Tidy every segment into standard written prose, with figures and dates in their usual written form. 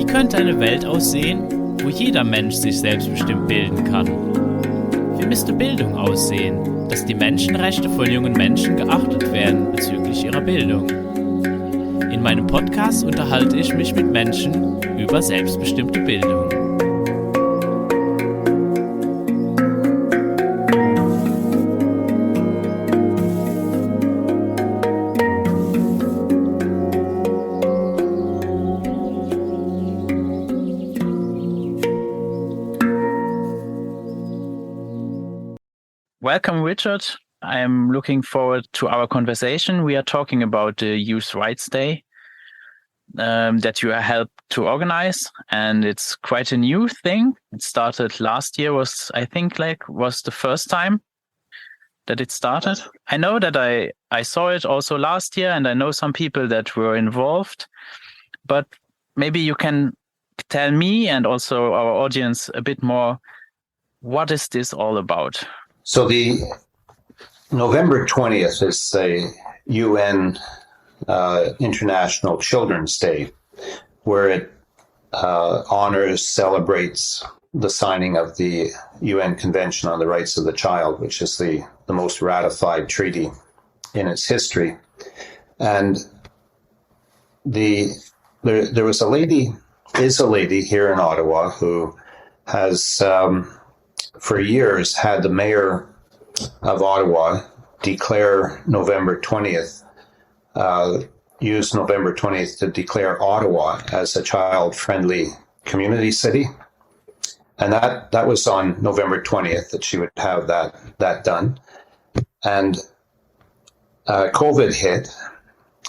Wie könnte eine Welt aussehen, wo jeder Mensch sich selbstbestimmt bilden kann? Wie müsste Bildung aussehen, dass die Menschenrechte von jungen Menschen geachtet werden bezüglich ihrer Bildung? In meinem Podcast unterhalte ich mich mit Menschen über selbstbestimmte Bildung. Welcome, Richard. I'm looking forward to our conversation. We are talking about the Youth Rights Day that you helped to organize, and it's quite a new thing. It started last year, was the first time that it started. I know that I saw it also last year, and I know some people that were involved, but maybe you can tell me and also our audience a bit more, what is this all about? So the November 20th is the UN International Children's Day, where it honors, celebrates the signing of the UN Convention on the Rights of the Child, which is the most ratified treaty in its history. And there was a lady here in Ottawa who has for years had the mayor of Ottawa declare November 20th, use November 20th to declare Ottawa as a child-friendly community city. And that was on November 20th that she would have that done. And COVID hit,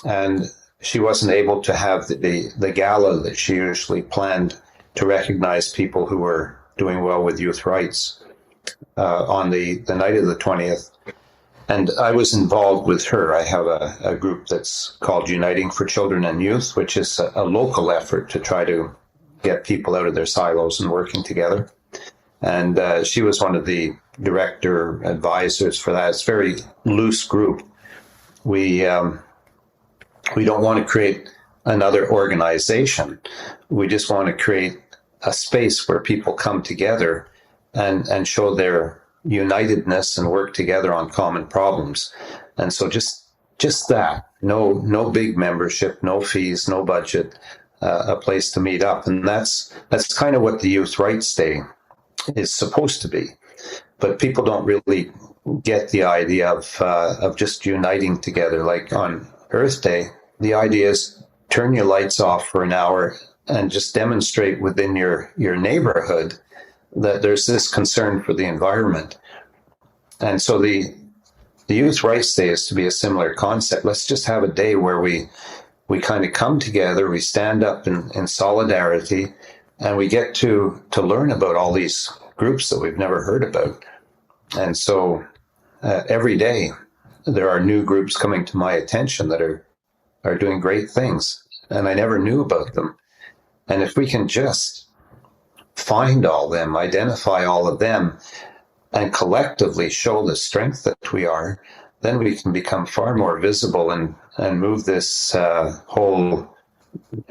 and she wasn't able to have the gala that she usually planned to recognize people who were doing well with youth rights on the night of the 20th. And I was involved with her. I have a group that's called Uniting for Children and Youth, which is a local effort to try to get people out of their silos and working together. And she was one of the director advisors for that. It's a very loose group. We don't want to create another organization. We just want to create a space where people come together and show their unitedness and work together on common problems. And so just that, no big membership, no fees, no budget, a place to meet up. And that's kind of what the Youth Rights Day is supposed to be. But people don't really get the idea of just uniting together. Like on Earth Day, the idea is turn your lights off for an hour and just demonstrate within your neighborhood that there's this concern for the environment. And so the Youth Rights Day is to be a similar concept. Let's just have a day where we kind of come together, we stand up in solidarity, and we get to learn about all these groups that we've never heard about. And so every day there are new groups coming to my attention that are doing great things, and I never knew about them. And if we can just find all them, identify all of them, and collectively show the strength that we are, then we can become far more visible and move this whole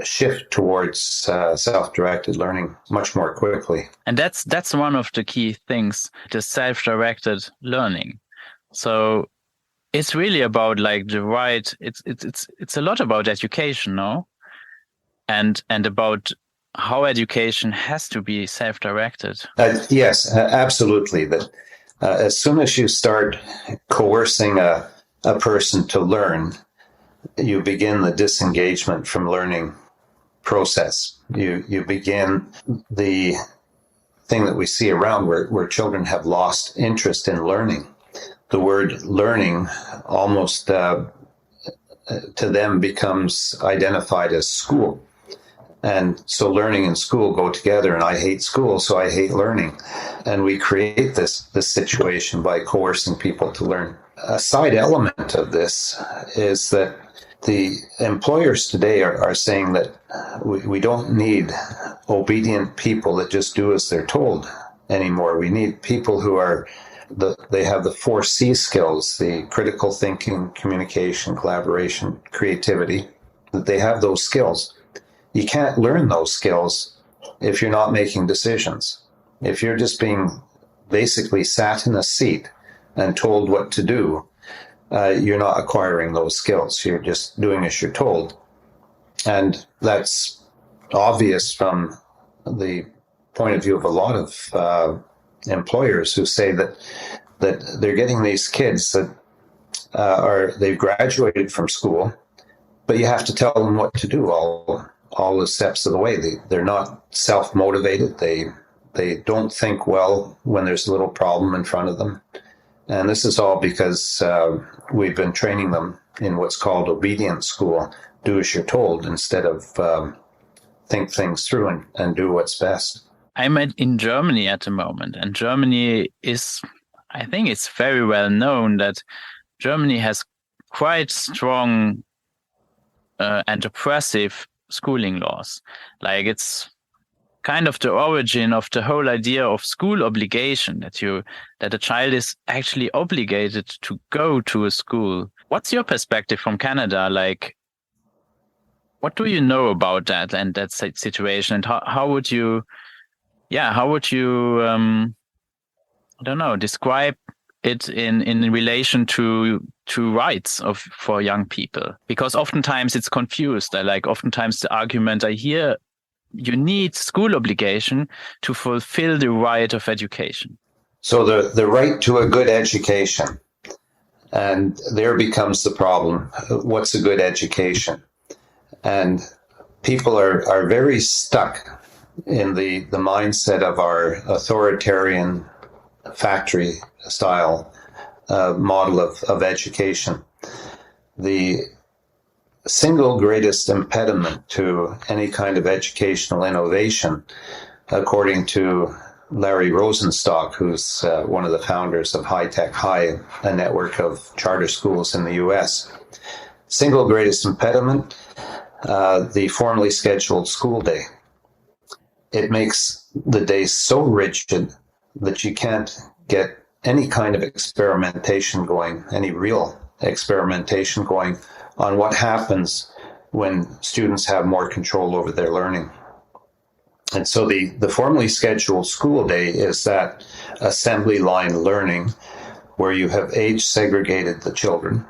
shift towards self-directed learning much more quickly. And that's one of the key things, the self-directed learning. So it's really about like the right. It's a lot about education, no? And about how education has to be self-directed. Yes, absolutely. That as soon as you start coercing a person to learn, you begin the disengagement from learning process. You begin the thing that we see around where children have lost interest in learning. The word learning almost to them becomes identified as school. And so learning and school go together, and I hate school, so I hate learning. And we create this situation by coercing people to learn. A side element of this is that the employers today are saying that we don't need obedient people that just do as they're told anymore. We need people who they have the 4 C skills, the critical thinking, communication, collaboration, creativity, that they have those skills. you can't learn those skills if you're not making decisions. If you're just being basically sat in a seat and told what to do, you're not acquiring those skills. You're just doing as you're told. And that's obvious from the point of view of a lot of employers who say that they're getting these kids that they've graduated from school, but you have to tell them what to do all the steps of the way. They're not self-motivated. They don't think well when there's a little problem in front of them. And this is all because we've been training them in what's called obedience school, do as you're told, instead of think things through and do what's best. I'm in Germany at the moment, and Germany is, I think it's very well known that Germany has quite strong and oppressive schooling laws. Like, it's kind of the origin of the whole idea of school obligation, that a child is actually obligated to go to a school. What's your perspective from Canada? Like, what do you know about that and that situation? And how would you I don't know, describe it in relation to rights for young people? Because oftentimes it's confused. Oftentimes the argument I hear, you need school obligation to fulfill the right of education. So the right to a good education, and there becomes the problem. What's a good education? And people are very stuck in the mindset of our authoritarian factory style model of education. The single greatest impediment to any kind of educational innovation, according to Larry Rosenstock, who's one of the founders of High Tech High, a network of charter schools in the US. Single greatest impediment, the formally scheduled school day. It makes the day so rigid that you can't get any kind of experimentation going, any real experimentation going on what happens when students have more control over their learning. And so the formally scheduled school day is that assembly line learning where you have age segregated the children.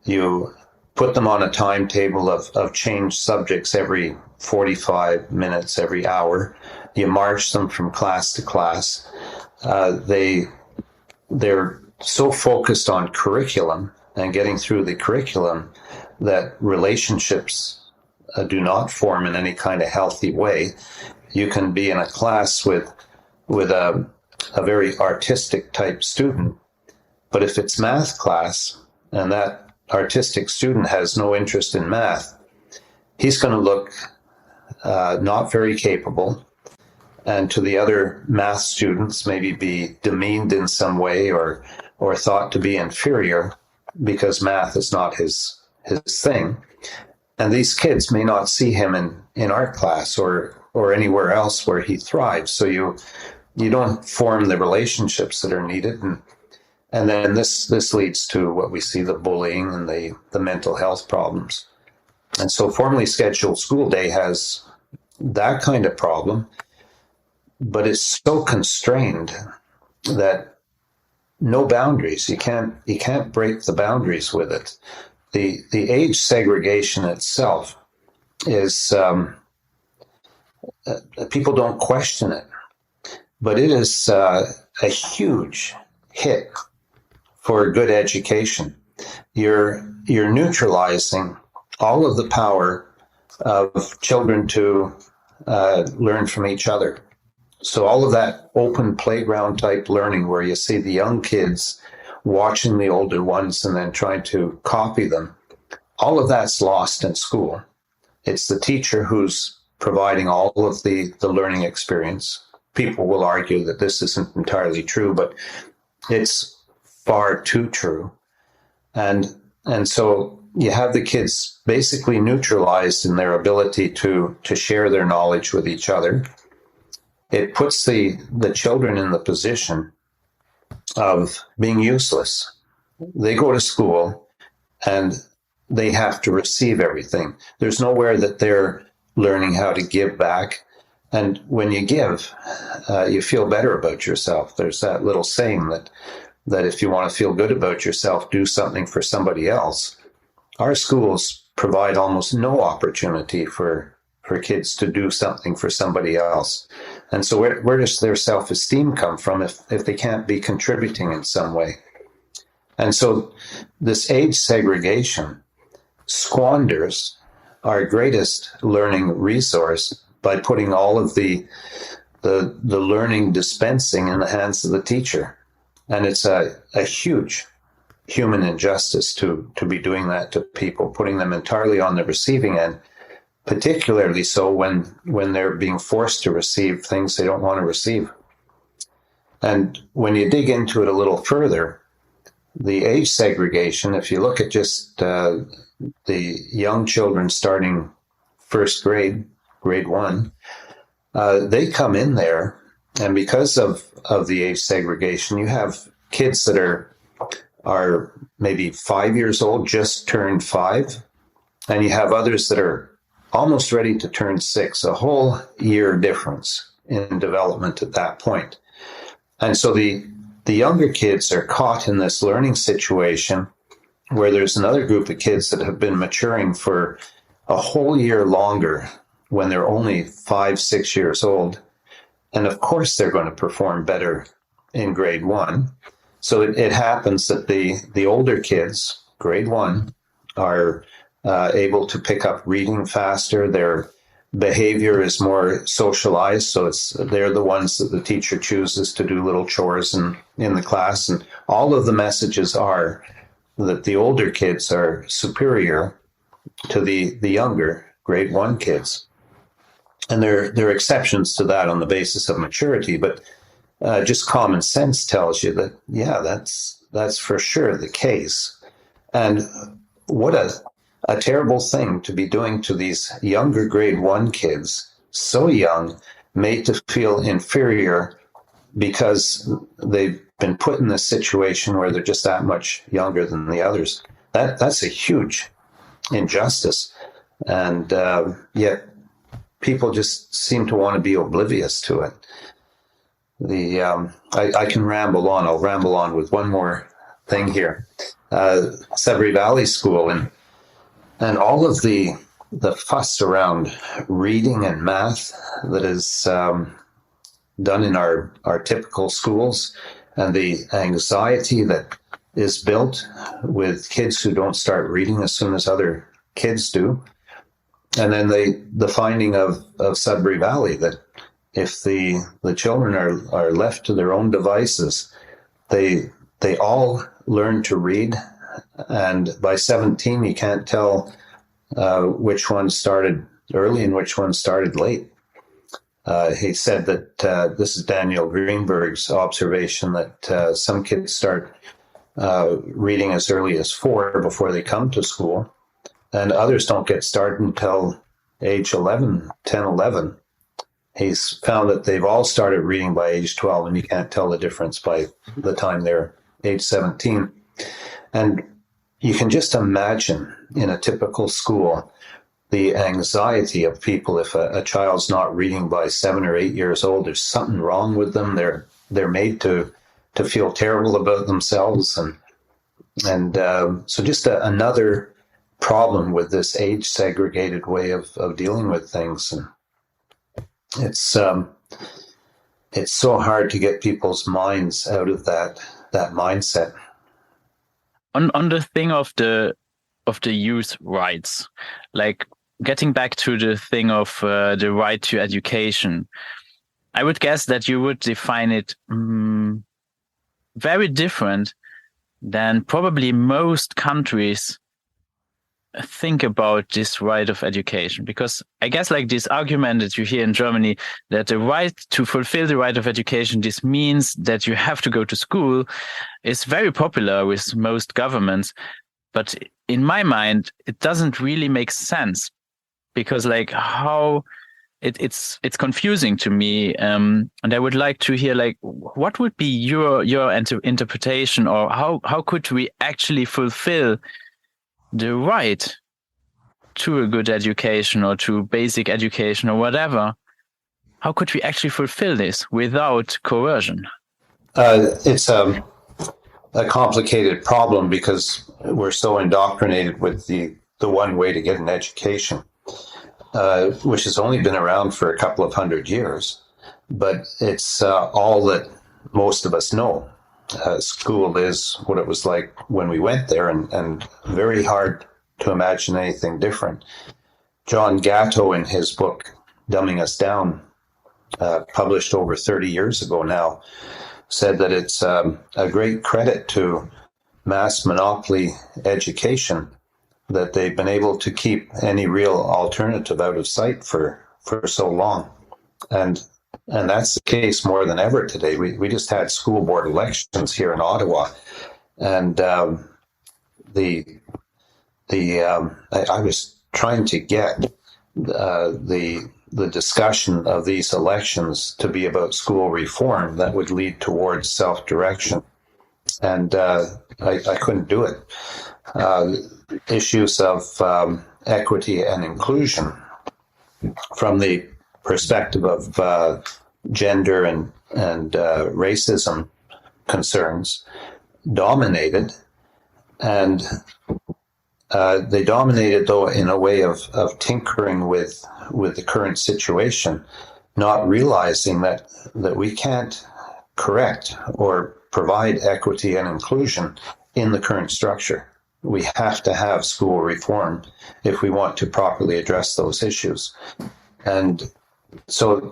You put them on a timetable of changed subjects every 45 minutes, every hour. You march them from class to class. They're so focused on curriculum and getting through the curriculum that relationships do not form in any kind of healthy way. You can be in a class with a very artistic type student, but if it's math class and that artistic student has no interest in math, he's going to look not very capable, and to the other math students maybe be demeaned in some way or thought to be inferior because math is not his thing. And these kids may not see him in art class or anywhere else where he thrives. So you don't form the relationships that are needed. And then this leads to what we see, the bullying and the mental health problems. And so formally scheduled school day has that kind of problem, but it's so constrained that no boundaries. You can't break the boundaries with it. The age segregation itself is people don't question it, but it is a huge hit for good education. You're neutralizing all of the power of children to learn from each other. So all of that open playground type learning where you see the young kids watching the older ones and then trying to copy them, all of that's lost in school. It's the teacher who's providing all of the learning experience. People will argue that this isn't entirely true, but it's far too true. And so you have the kids basically neutralized in their ability to share their knowledge with each other. It puts the children in the position of being useless. They go to school and they have to receive everything. There's nowhere that they're learning how to give back. And when you give, you feel better about yourself. There's that little saying that if you want to feel good about yourself, do something for somebody else. Our schools provide almost no opportunity for kids to do something for somebody else. And so where does their self-esteem come from if they can't be contributing in some way? And so this age segregation squanders our greatest learning resource by putting all of the learning dispensing in the hands of the teacher. And it's a huge human injustice to be doing that to people, putting them entirely on the receiving end, particularly so when they're being forced to receive things they don't want to receive. And when you dig into it a little further, the age segregation, if you look at just the young children starting first grade, grade 1, they come in there, and because of the age segregation, you have kids that are maybe 5 years old, just turned 5, and you have others that are almost ready to turn 6, a whole year difference in development at that point. And so the younger kids are caught in this learning situation where there's another group of kids that have been maturing for a whole year longer when they're only 5, 6 years old. And of course, they're going to perform better in grade 1. So it happens that the older kids, grade 1, are able to pick up reading faster. Their behavior is more socialized. So they're the ones that the teacher chooses to do little chores in the class. And all of the messages are that the older kids are superior to the younger grade 1 kids. And there are exceptions to that on the basis of maturity, but just common sense tells you that, yeah, that's for sure the case. And what a terrible thing to be doing to these younger grade 1 kids, so young, made to feel inferior because they've been put in this situation where they're just that much younger than the others. That's a huge injustice. And yet people just seem to want to be oblivious to it. I can ramble on. I'll ramble on with one more thing here. Sudbury Valley School and all of the fuss around reading and math that is done in our typical schools, and the anxiety that is built with kids who don't start reading as soon as other kids do. And then the finding of Sudbury Valley that if the children are left to their own devices, they all learn to read, and by 17 you can't tell which one started early and which one started late. He said that this is Daniel Greenberg's observation that some kids start reading as early as 4 before they come to school, and others don't get started until age 11, 10, 11. He's found that they've all started reading by age 12, and you can't tell the difference by the time they're age 17. And you can just imagine in a typical school the anxiety of people if a child's not reading by 7 or 8 years old. There's something wrong with them. They're made to feel terrible about themselves, and so just another problem with this age segregated way of dealing with things. And it's so hard to get people's minds out of that mindset. On the thing of the youth rights, like getting back to the thing of the right to education, I would guess that you would define it very different than probably most countries think about this right of education. Because I guess like this argument that you hear in Germany, that the right to fulfill the right of education, this means that you have to go to school, is very popular with most governments. But in my mind, it doesn't really make sense, because like how it's confusing to me. And I would like to hear like what would be your interpretation, or how could we actually fulfill the right to a good education or to basic education or whatever, how could we actually fulfill this without coercion? It's a complicated problem because we're so indoctrinated with the one way to get an education, which has only been around for a couple of 100 years, but it's all that most of us know. School is what it was like when we went there, and very hard to imagine anything different. John Gatto, in his book, Dumbing Us Down, published over 30 years ago now, said that it's a great credit to mass monopoly education that they've been able to keep any real alternative out of sight for so long. And that's the case more than ever today. We just had school board elections here in Ottawa, and I was trying to get the discussion of these elections to be about school reform that would lead towards self-direction, and I couldn't do it. Issues of equity and inclusion from the perspective of gender and racism concerns dominated, and they dominated, though, in a way of tinkering with the current situation, not realizing that we can't correct or provide equity and inclusion in the current structure. We have to have school reform if we want to properly address those issues. And so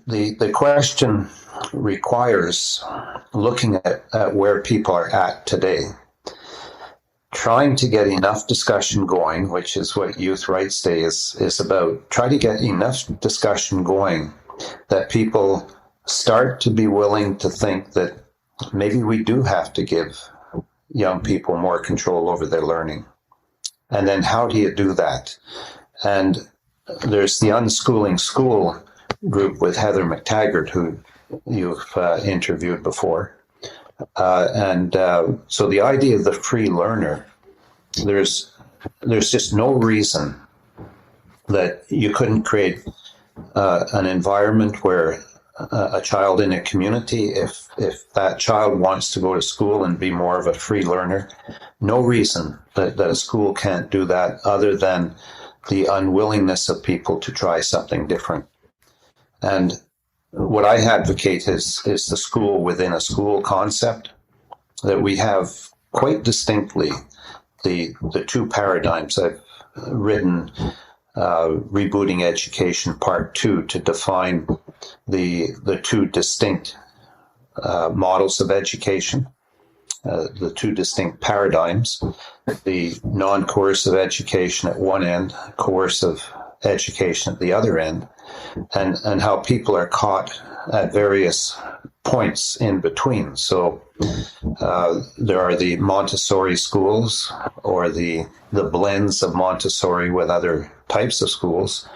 the question requires looking at where people are at today, trying to get enough discussion going, which is what Youth Rights Day is about. Try to get enough discussion going that people start to be willing to think that maybe we do have to give young people more control over their learning. And then how do you do that? And there's the Unschooling School group with Heather McTaggart, who you've interviewed before. So the idea of the free learner, there's just no reason that you couldn't create an environment where a child in a community, if that child wants to go to school and be more of a free learner, no reason that a school can't do that other than the unwillingness of people to try something different. And what I advocate is the school within a school concept, that we have quite distinctly the two paradigms. I've written Rebooting Education Part 2 to define the two distinct models of education, the two distinct paradigms, the non-coercive education at one end, coercive education at the other end, and how people are caught at various points in between. So there are the Montessori schools, or the blends of Montessori with other types of schools.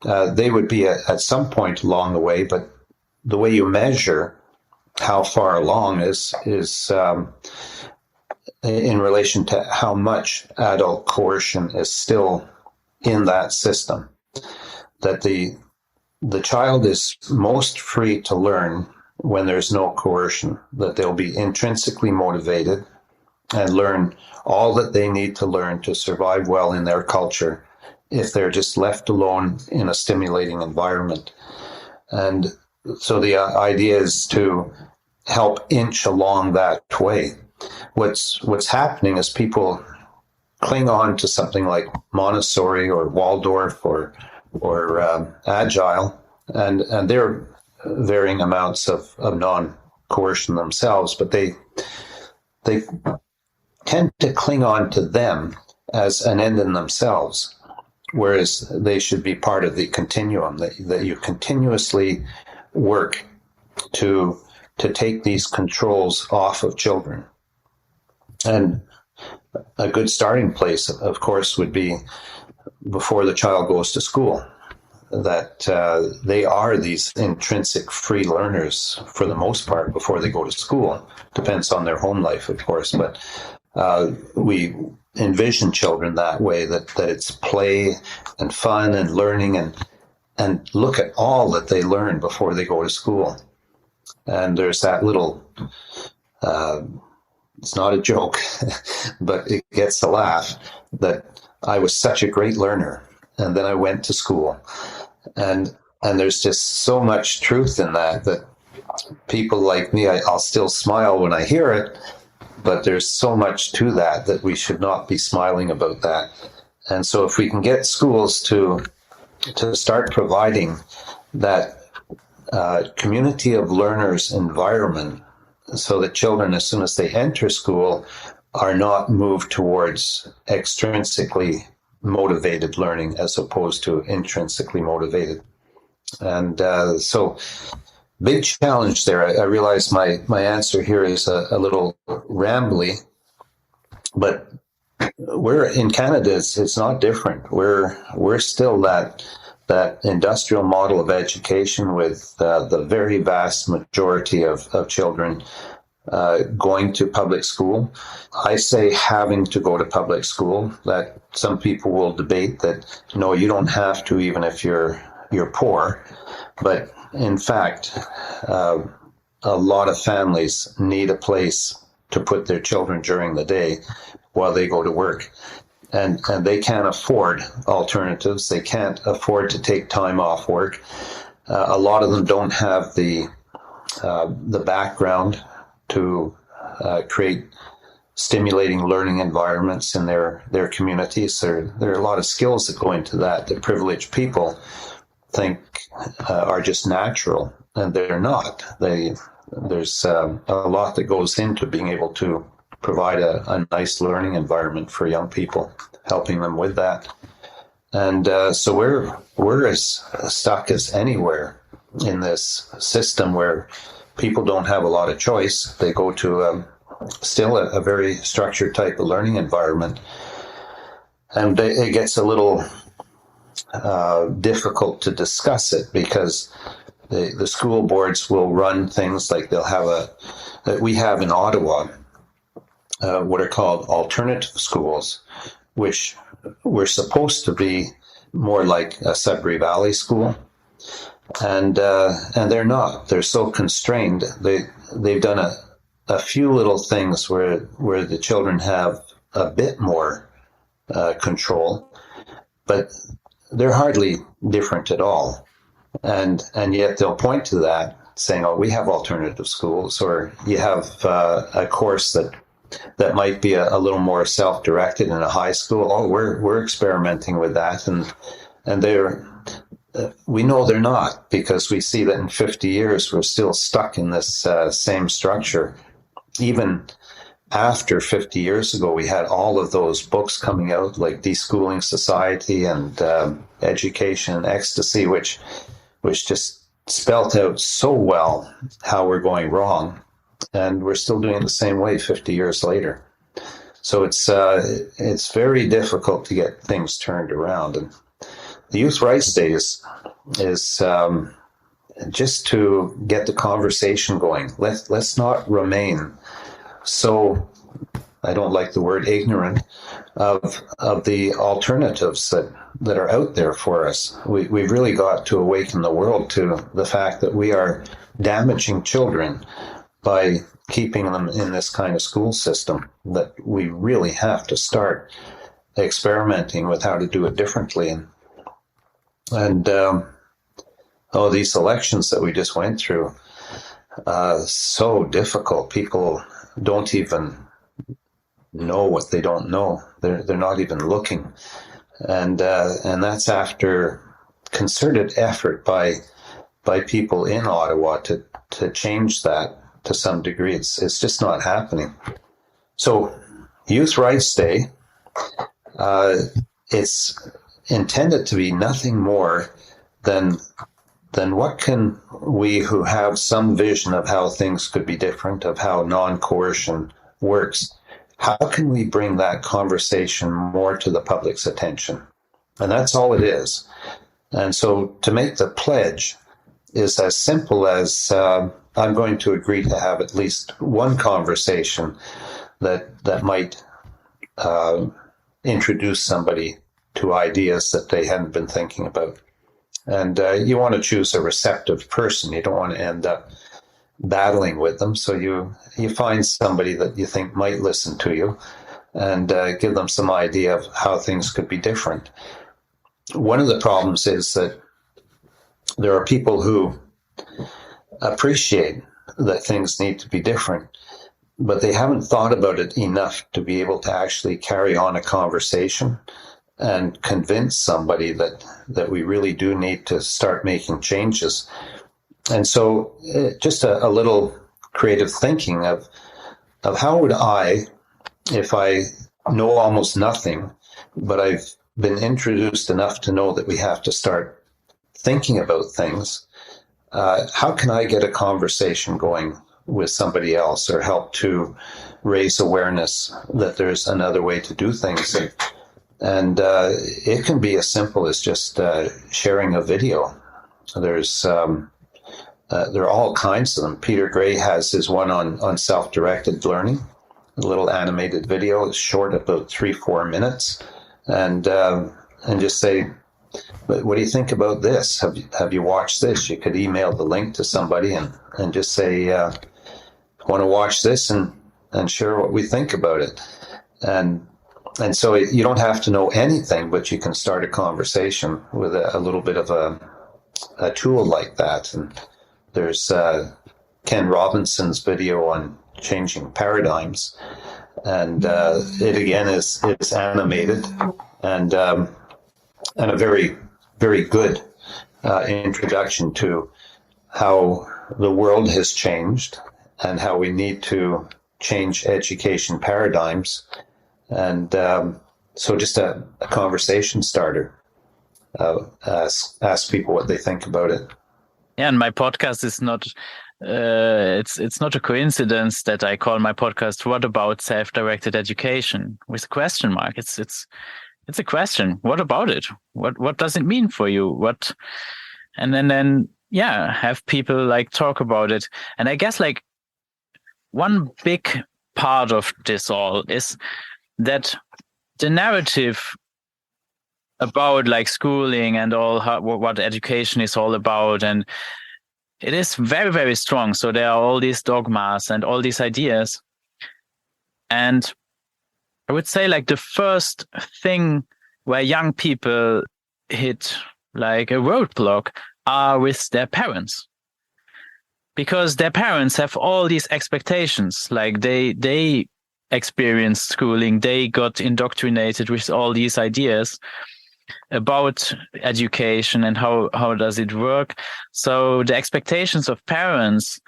They would be at some point along the way, but the way you measure how far along is in relation to how much adult coercion is still in that system. That the child is most free to learn when there's no coercion, that they'll be intrinsically motivated and learn all that they need to learn to survive well in their culture if they're just left alone in a stimulating environment. And so the idea is to help inch along that way. What's happening is people cling on to something like Montessori or Waldorf or Agile, and they're varying amounts of non-coercion themselves, but they tend to cling on to them as an end in themselves, whereas they should be part of the continuum, that you continuously work to take these controls off of children. And a good starting place, of course, would be before the child goes to school, that they are these intrinsic free learners for the most part before they go to school. Depends on their home life, of course, but we envision children that way, that it's play and fun and learning, and look at all that they learn before they go to school. And there's that little, it's not a joke, but it gets a laugh, that I was such a great learner, and then I went to school. And there's just so much truth in that people like me, I'll still smile when I hear it, but there's so much to that we should not be smiling about that. And so if we can get schools to start providing that community of learners environment, so that children, as soon as they enter school, are not moved towards extrinsically motivated learning as opposed to intrinsically motivated. And so big challenge there. I realize my answer here is a little rambly, but we're in Canada, it's not different. We're still that industrial model of education with the very vast majority of children going to public school. I say having to go to public school. That some people will debate that no, you don't have to, even if you're poor. But in fact, a lot of families need a place to put their children during the day while they go to work. And they can't afford alternatives. They can't afford to take time off work. A lot of them don't have the background to create stimulating learning environments in their communities. There are a lot of skills that go into that privileged people think are just natural, and they're not. There's a lot that goes into being able to provide a nice learning environment for young people, helping them with that. And so we're as stuck as anywhere in this system where people don't have a lot of choice. They go to still a very structured type of learning environment. And it gets a little difficult to discuss it, because the school boards will run things like they'll have we have in Ottawa what are called alternative schools, which were supposed to be more like a Sudbury Valley school. And they're not. They're so constrained. They've done a few little things where the children have a bit more control, but they're hardly different at all. And yet they'll point to that, saying, "Oh, we have alternative schools," or you have a course that might be a little more self-directed in a high school. Oh, we're experimenting with that, and we know they're not, because we see that in 50 years we're still stuck in this same structure. Even after 50 years ago, we had all of those books coming out, like Deschooling Society and Education and Ecstasy, which just spelt out so well how we're going wrong, and we're still doing it the same way 50 years later. So it's very difficult to get things turned around. And the Youth Rights Day is just to get the conversation going. Let's not remain so, I don't like the word ignorant, of the alternatives that are out there for us. We've really got to awaken the world to the fact that we are damaging children by keeping them in this kind of school system, that we really have to start experimenting with how to do it differently. And these elections that we just went through, so difficult. People don't even know what they don't know. They're not even looking, and that's after concerted effort by people in Ottawa to change that to some degree. It's just not happening. So, Youth Rights Day, it's intended to be nothing more than what can we who have some vision of how things could be different, of how non-coercion works, how can we bring that conversation more to the public's attention? And that's all it is. And so to make the pledge is as simple as I'm going to agree to have at least one conversation that might introduce somebody to ideas that they hadn't been thinking about. And you want to choose a receptive person. You don't want to end up battling with them. So you find somebody that you think might listen to you and give them some idea of how things could be different. One of the problems is that there are people who appreciate that things need to be different, but they haven't thought about it enough to be able to actually carry on a conversation and convince somebody that we really do need to start making changes. And so just a little creative thinking of how would I, if I know almost nothing, but I've been introduced enough to know that we have to start thinking about things, how can I get a conversation going with somebody else or help to raise awareness that there's another way to do things? And it can be as simple as just sharing a video. There are all kinds of them. Peter Gray has his one on self-directed learning, a little animated video. It's short, about 3-4 minutes, and just say, "What do you think about this? Have you watched this?" You could email the link to somebody and just say, "Want to watch this?" and share what we think about it. And so you don't have to know anything, but you can start a conversation with a little bit of a tool like that. And there's Ken Robinson's video on changing paradigms, and it again is animated and a very, very good introduction to how the world has changed and how we need to change education paradigms. And so just a conversation starter. Ask people what they think about it. Yeah, and my podcast is not. It's not a coincidence that I call my podcast "What About Self-Directed Education?" with a question mark. It's a question. What about it? What does it mean for you? What? And then have people like talk about it. And I guess like one big part of this all is that the narrative about like schooling and all what education is all about, and it is very, very strong. So there are all these dogmas and all these ideas. And I would say like the first thing where young people hit like a roadblock are with their parents. Because their parents have all these expectations, like they experienced schooling, they got indoctrinated with all these ideas about education and how does it work. So the expectations of parents,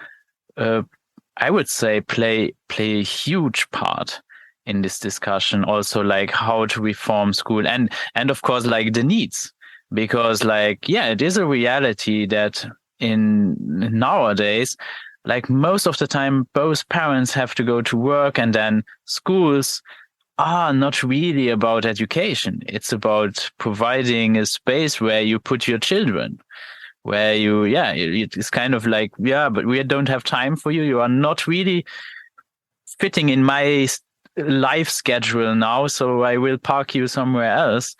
I would say, play a huge part in this discussion. Also, like how to reform school and of course, like the needs, because like it is a reality that in nowadays, like most of the time, both parents have to go to work, and then schools are not really about education. It's about providing a space where you put your children, where it's kind of like, but we don't have time for you. You are not really fitting in my life schedule now, so I will park you somewhere else.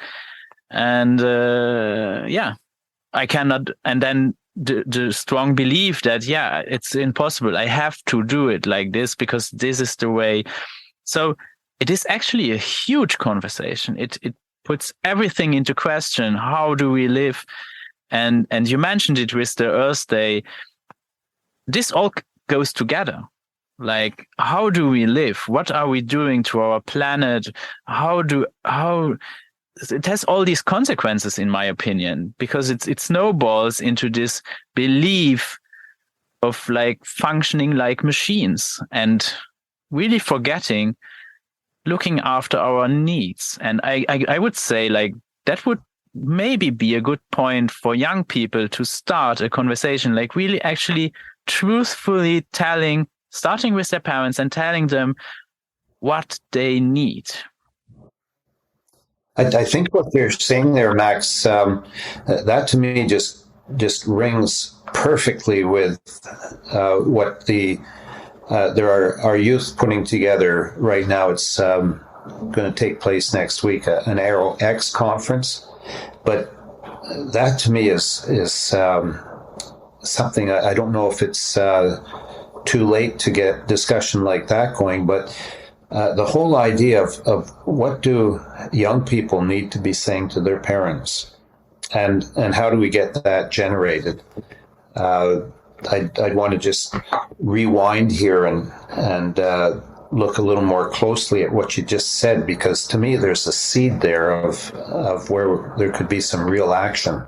And I cannot. And then the strong belief that, it's impossible. I have to do it like this because this is the way. So it is actually a huge conversation. It puts everything into question. How do we live? And you mentioned it with the Earth Day. This all goes together. Like, how do we live? What are we doing to our planet? How it has all these consequences, in my opinion, because it snowballs into this belief of like functioning like machines and really forgetting looking after our needs. And I would say like that would maybe be a good point for young people to start a conversation, like really actually truthfully starting with their parents and telling them what they need. I think what you're saying there, Max, that to me just rings perfectly with what there are our youth putting together right now. It's going to take place next week, an Aero X conference. But that to me is something I don't know if it's too late to get discussion like that going, but the whole idea of what do young people need to be saying to their parents, and how do we get that generated? I'd want to just rewind here and look a little more closely at what you just said, because to me there's a seed there of where there could be some real action.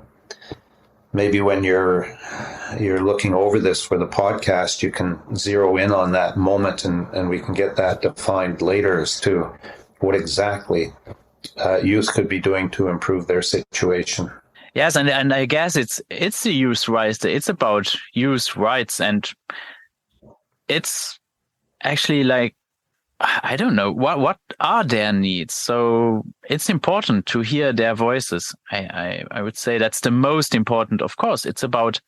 Maybe when you're looking over this for the podcast, you can zero in on that moment and we can get that defined later as to what exactly youth could be doing to improve their situation. Yes, and I guess it's the youth rights. It's about youth rights, and it's actually like, I don't know, what are their needs? So it's important to hear their voices. I would say that's the most important. Of course, it's about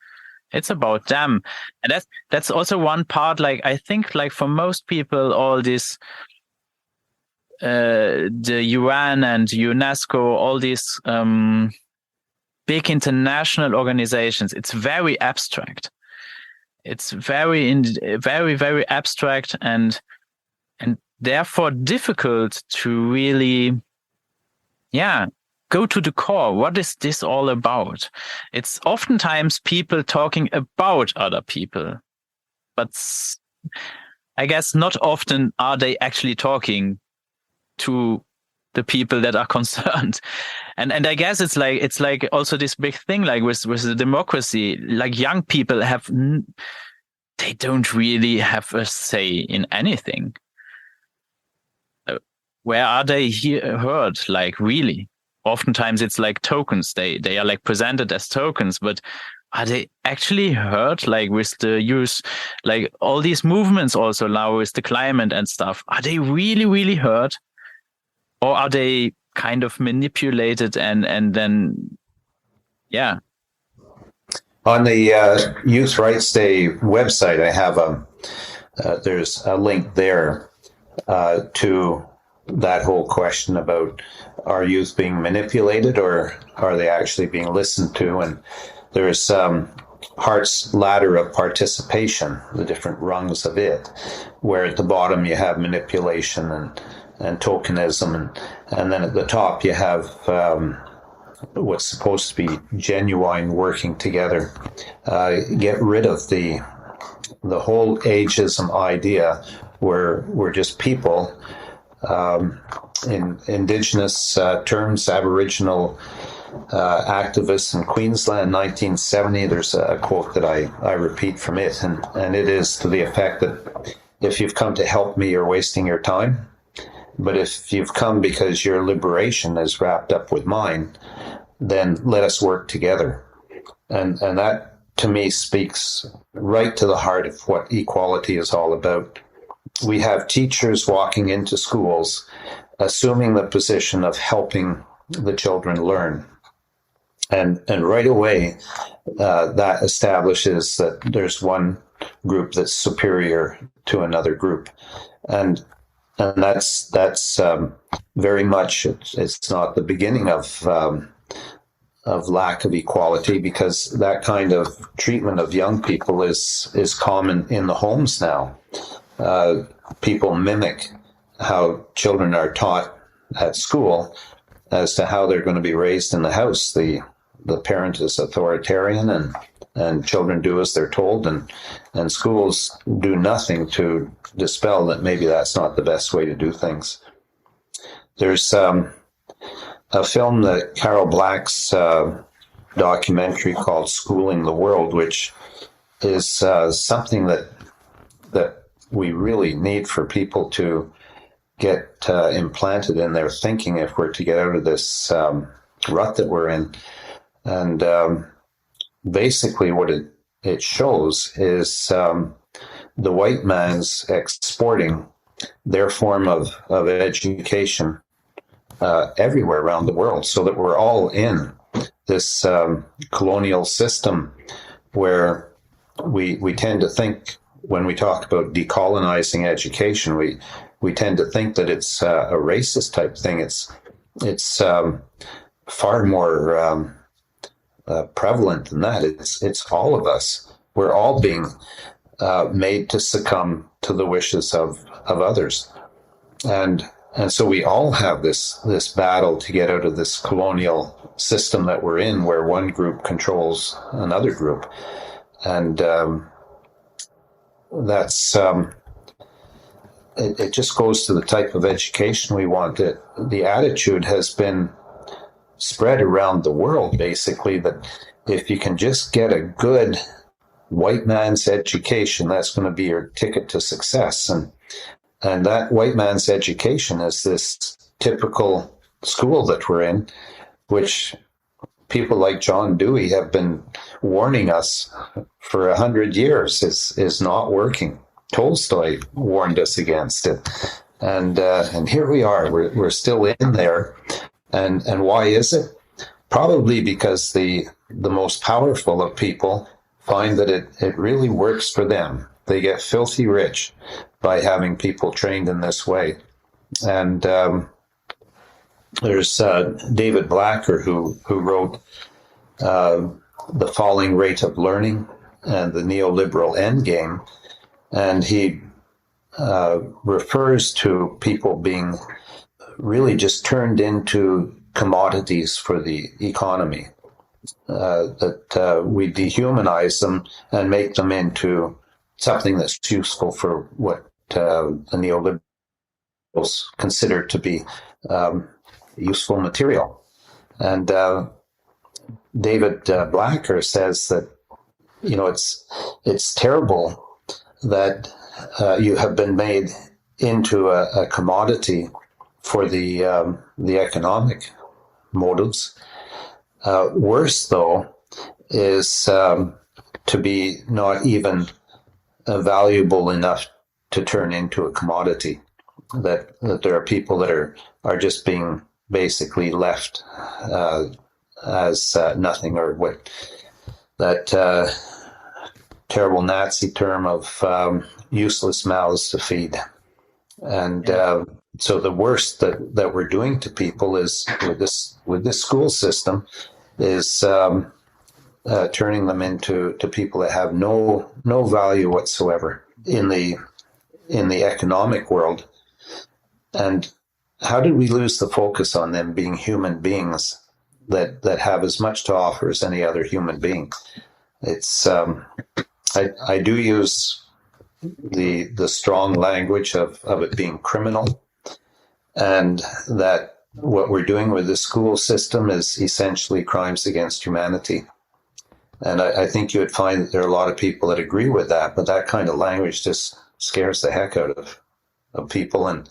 them, and that's also one part. Like, I think, like, for most people, all this the UN and UNESCO, all these big international organizations, it's very abstract. It's very very abstract and therefore difficult to really, go to the core. What is this all about? It's oftentimes people talking about other people, but I guess not often are they actually talking to the people that are concerned. And I guess it's like also this big thing, like with the democracy, like young people they don't really have a say in anything. Where are they heard? Like, really? Oftentimes it's like tokens. They are like presented as tokens, but are they actually heard? Like with the youth, like all these movements also now with the climate and stuff, are they really, really heard? Or are they kind of manipulated and then, On the Youth Rights Day website, I have there's a link there to that whole question about, are youth being manipulated or are they actually being listened to? And there's Hart's ladder of participation, the different rungs of it, where at the bottom you have manipulation and tokenism, and then at the top you have what's supposed to be genuine working together. Get rid of the whole ageism idea where we're just people. In Indigenous terms, Aboriginal activists in Queensland, 1970, there's a quote that I repeat from it, and it is to the effect that if you've come to help me, you're wasting your time. But if you've come because your liberation is wrapped up with mine, then let us work together. And that, to me, speaks right to the heart of what equality is all about. We have teachers walking into schools assuming the position of helping the children learn. And right away, that establishes that there's one group that's superior to another group. And that's very much, it's not the beginning of lack of equality, because that kind of treatment of young people is common in the homes now. People mimic how children are taught at school as to how they're going to be raised in the house. The parent is authoritarian and children do as they're told, and schools do nothing to dispel that maybe that's not the best way to do things. There's a film that Carol Black's documentary called Schooling the World, which is something that we really need for people to get implanted in their thinking if we're to get out of this rut that we're in. And basically what it shows is the white man's exporting their form of education everywhere around the world, so that we're all in this colonial system where we tend to think, when we talk about decolonizing education, we we tend to think that it's a racist type thing. It's far more prevalent than that. It's all of us. We're all being made to succumb to the wishes of others, and so we all have this battle to get out of this colonial system that we're in, where one group controls another group, and that's it. Just goes to the type of education we want. The attitude has been spread around the world, basically, that if you can just get a good white man's education, that's going to be your ticket to success. And that white man's education is this typical school that we're in, which people like John Dewey have been warning us for 100 years is not working. Tolstoy warned us against it. And here we are. We're still in there. And why is it? Probably because the most powerful of people find that it really works for them. They get filthy rich by having people trained in this way. And there's David Blacker who wrote The Falling Rate of Learning and the Neoliberal Endgame. And he refers to people being really just turned into commodities for the economy, that we dehumanize them and make them into something that's useful for what the neoliberals consider to be useful material. And David Blacker says that, it's terrible that you have been made into a commodity for the economic motives. Worse, though, is to be not even valuable enough to turn into a commodity. That there are people that are just being basically left as nothing, or what that terrible Nazi term of useless mouths to feed. And so the worst that we're doing to people is with this school system is turning them into people that have no value whatsoever in the economic world. And how did we lose the focus on them being human beings that have as much to offer as any other human being? It's I do use the strong language of it being criminal, and that what we're doing with the school system is essentially crimes against humanity. And I think you would find that there are a lot of people that agree with that, but that kind of language just scares the heck out of people, and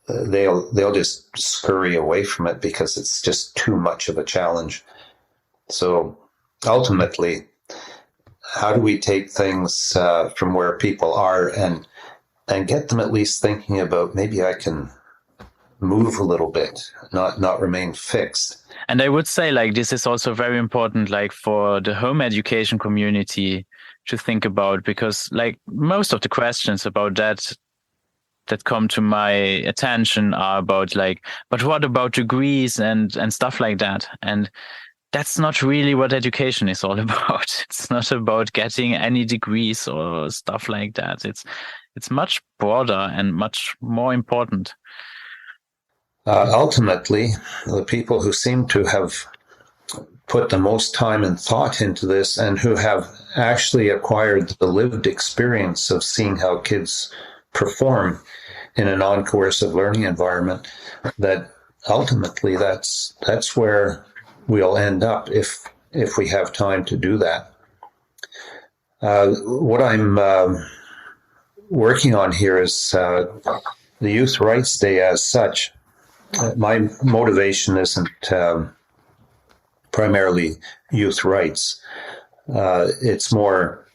they'll just scurry away from it because it's just too much of a challenge. So ultimately, how do we take things from where people are and get them at least thinking about, maybe I can move a little bit, not remain fixed? And I would say, like, this is also very important, like, for the home education community to think about, because, like, most of the questions about that come to my attention are about, like, but what about degrees and stuff like that? And that's not really what education is all about. It's not about getting any degrees or stuff like that. It's much broader and much more important. Ultimately, the people who seem to have put the most time and thought into this, and who have actually acquired the lived experience of seeing how kids perform in a non-coercive learning environment, that ultimately that's where we'll end up if we have time to do that. What I'm working on here is the Youth Rights Day as such. My motivation isn't primarily youth rights. It's more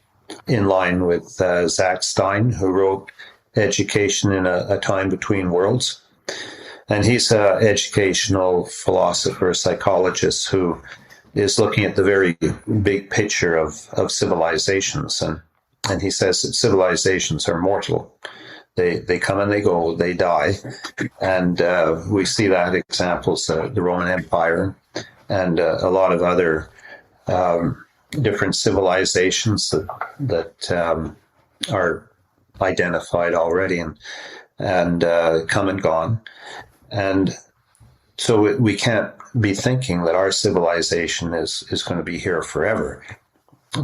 in line with Zach Stein, who wrote Education in a Time Between Worlds. And he's an educational philosopher, psychologist, who is looking at the very big picture of civilizations. And he says that civilizations are mortal. They come and they go, they die. And we see that examples, the Roman Empire and a lot of other different civilizations that are identified already and come and gone. And so we can't be thinking that our civilization is going to be here forever.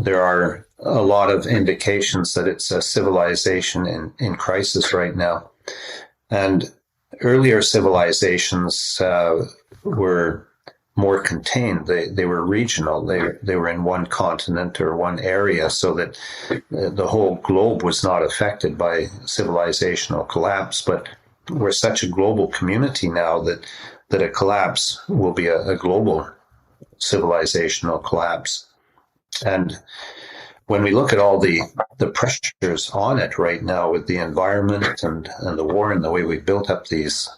There are a lot of indications that it's a civilization in crisis right now. And earlier civilizations were more contained. They were regional. They were in one continent or one area, so that the whole globe was not affected by civilizational collapse. But we're such a global community now that a collapse will be a global civilizational collapse. And when we look at all the pressures on it right now with the environment and the war and the way we built up these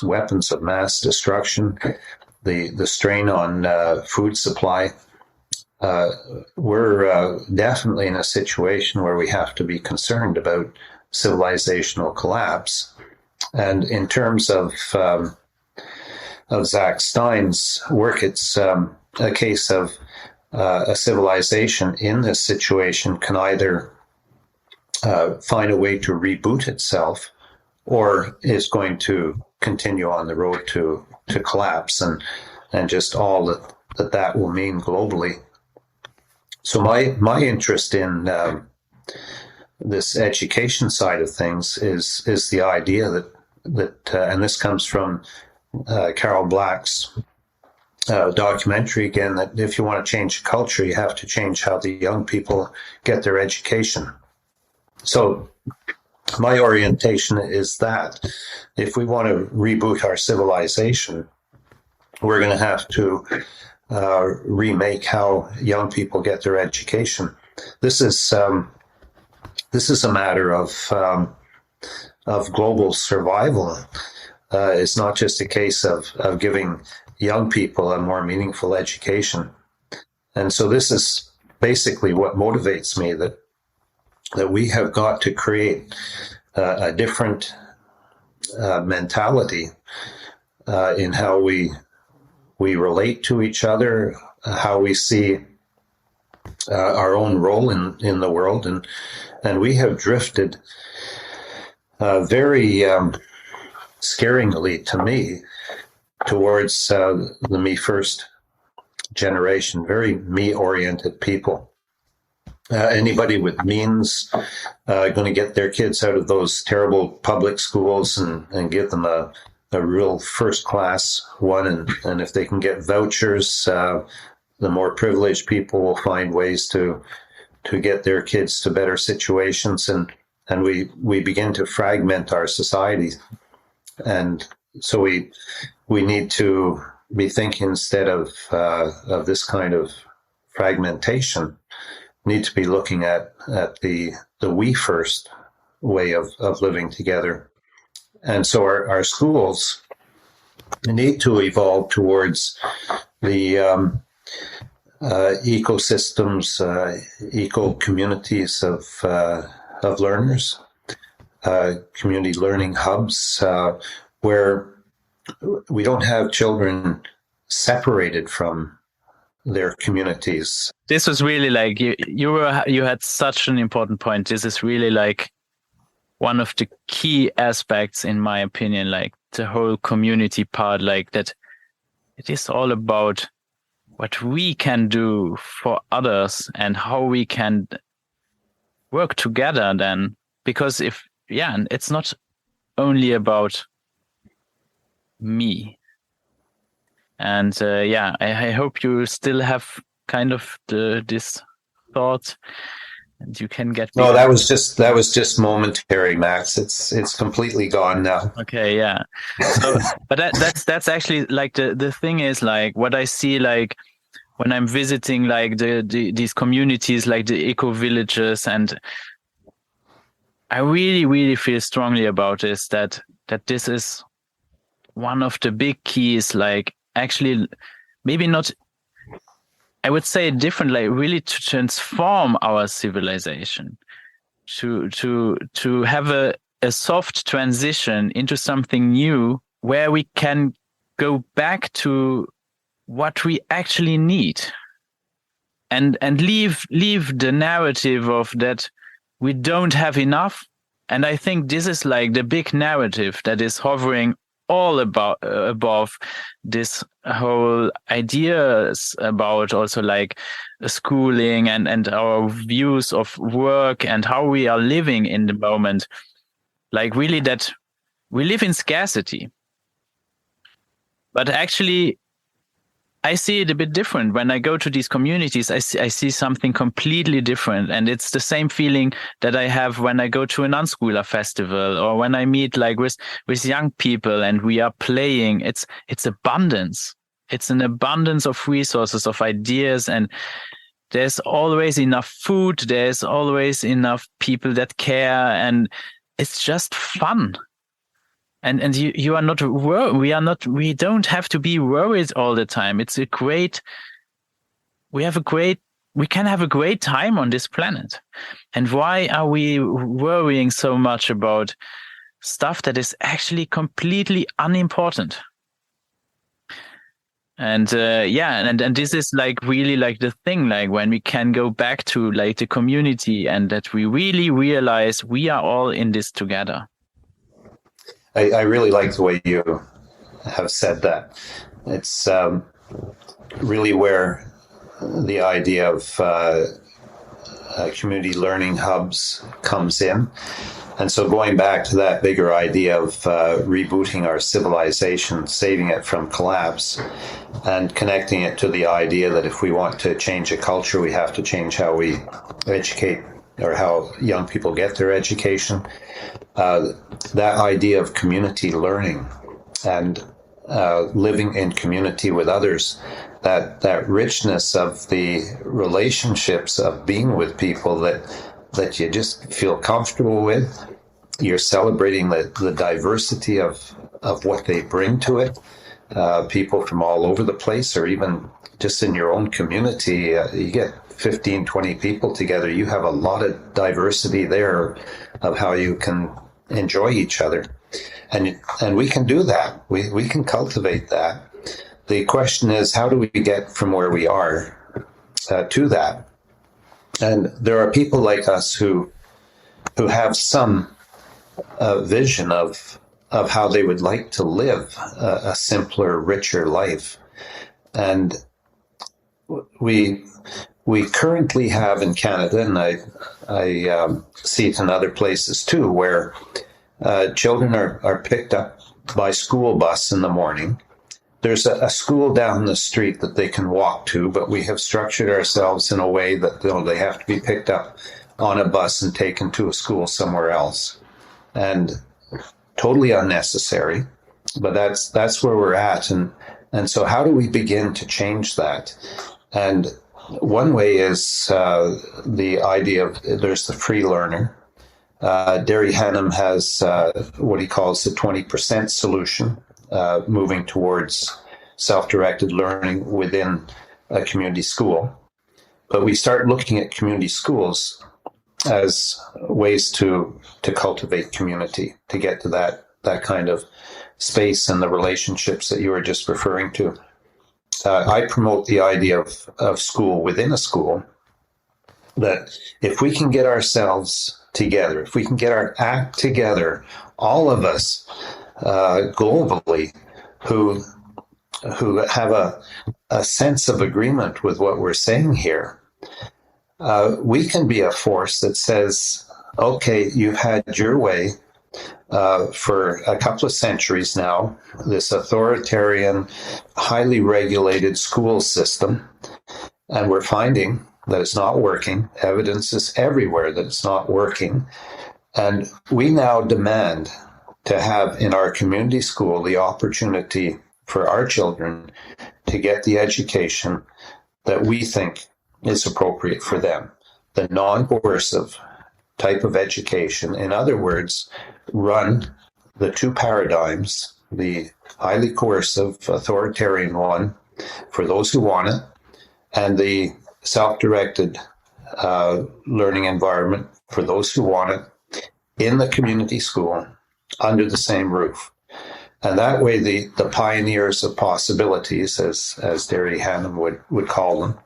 weapons of mass destruction, the strain on food supply, we're definitely in a situation where we have to be concerned about civilizational collapse. And in terms of Zach Stein's work, it's a case of a civilization in this situation can either find a way to reboot itself or is going to continue on the road to collapse and just all that will mean globally. So my interest in this education side of things is the idea that and this comes from Carol Black's documentary again, that if you want to change culture, you have to change how the young people get their education. So my orientation is that if we want to reboot our civilization, we're going to have to remake how young people get their education. This is a matter of global survival. It's not just a case of giving young people a more meaningful education. And so this is basically what motivates me, that we have got to create a different mentality in how we relate to each other, how we see our own role in the world. And we have drifted very scaringly to me towards the me first generation, very me-oriented people. Anybody with means going to get their kids out of those terrible public schools and give them a real first-class one. And if they can get vouchers, the more privileged people will find ways to get their kids to better situations. And we begin to fragment our society. And so we need to be thinking, instead of this kind of fragmentation, need to be looking at the we first way of living together. And so our schools need to evolve towards the ecosystems, eco communities of learners, community learning hubs, where we don't have children separated from their communities. This was really like you had such an important point. This is really like one of the key aspects, in my opinion, like the whole community part, like that it is all about what we can do for others and how we can work together then. Because it's not only about me. And I hope you still have kind of this thought, and you can get. No, that was just momentary, Max. It's completely gone now. Okay, yeah. So, but that's actually like the thing is, like what I see, like when I'm visiting like these communities, like the eco villages, and I really, really feel strongly about this, that this is one of the big keys, like actually maybe not, I would say different, like really to transform our civilization, to have a a soft transition into something new where we can go back to what we actually need, and leave the narrative of that we don't have enough. And I think this is like the big narrative that is hovering all above this whole ideas about also like schooling and our views of work and how we are living in the moment. Like really that we live in scarcity. But actually, I see it a bit different. When I go to these communities, I see something completely different. And it's the same feeling that I have when I go to an unschooler festival or when I meet like with young people and we are playing. It's abundance. It's an abundance of resources, of ideas, and there's always enough food. There's always enough people that care, and it's just fun. And you are not we don't have to be worried all the time. We can have a great time on this planet. And why are we worrying so much about stuff that is actually completely unimportant? And and this is like really like the thing, like when we can go back to like the community and that we really realize we are all in this together. I really like the way you have said that. It's really where the idea of community learning hubs comes in. And so going back to that bigger idea of rebooting our civilization, saving it from collapse, and connecting it to the idea that if we want to change a culture, we have to change how we educate or how young people get their education. That idea of community learning and living in community with others, that richness of the relationships of being with people that you just feel comfortable with. You're celebrating the diversity of what they bring to it. People from all over the place, or even just in your own community, you get 15, 20 people together. You have a lot of diversity there of how you can enjoy each other. And we can do that. We can cultivate that. The question is, how do we get from where we are to that? And there are people like us who have some vision of how they would like to live a simpler, richer life. And we currently have in Canada, and I see it in other places too, where children are picked up by school bus in the morning. There's a school down the street that they can walk to, but we have structured ourselves in a way that they have to be picked up on a bus and taken to a school somewhere else. And totally unnecessary, but that's where we're at. And so how do we begin to change that? And one way is the idea of there's the free learner. Derry Hannum has what he calls the 20% solution, moving towards self-directed learning within a community school. But we start looking at community schools as ways to cultivate community, to get to that kind of space and the relationships that you were just referring to. I promote the idea of school within a school, that if we can get ourselves together, if we can get our act together, all of us globally who have a sense of agreement with what we're saying here, we can be a force that says, okay, you've had your way for a couple of centuries now, this authoritarian, highly regulated school system, and we're finding that it's not working. Evidence is everywhere that it's not working. And we now demand to have in our community school the opportunity for our children to get the education that we think is appropriate for them, the non-coercive type of education. In other words, run the two paradigms, the highly coercive authoritarian one for those who want it, and the self-directed learning environment for those who want it, in the community school under the same roof. And that way, the pioneers of possibilities, as Derry Hannum would call them,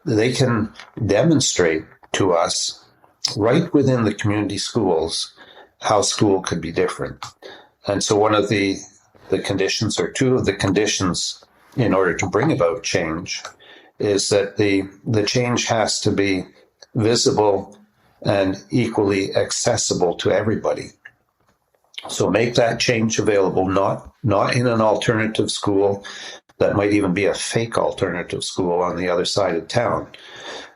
they can demonstrate to us right within the community schools how school could be different. And so one of the conditions, or two of the conditions in order to bring about change, is that the change has to be visible and equally accessible to everybody. So make that change available, not in an alternative school that might even be a fake alternative school on the other side of town,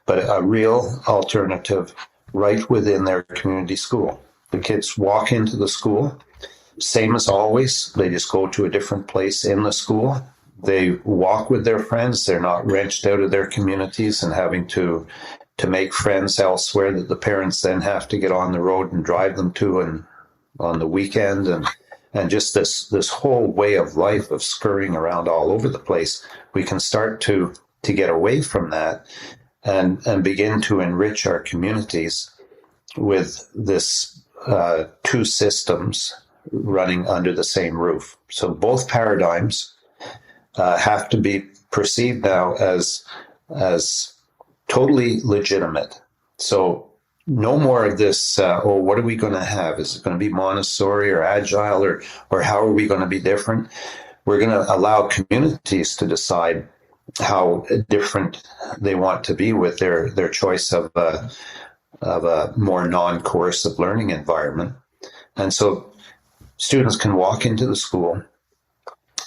but a real alternative right within their community school. The kids walk into the school, same as always. They just go to a different place in the school. They walk with their friends. They're not wrenched out of their communities and having to make friends elsewhere that the parents then have to get on the road and drive them to and on the weekend, and just this whole way of life of scurrying around all over the place. We can start to get away from that and begin to enrich our communities with this two systems running under the same roof. So both paradigms have to be perceived now as totally legitimate. So no more of this, what are we going to have? Is it going to be Montessori or Agile, or how are we going to be different? We're going to allow communities to decide how different they want to be with their choice of a more non-coercive learning environment. And so students can walk into the school,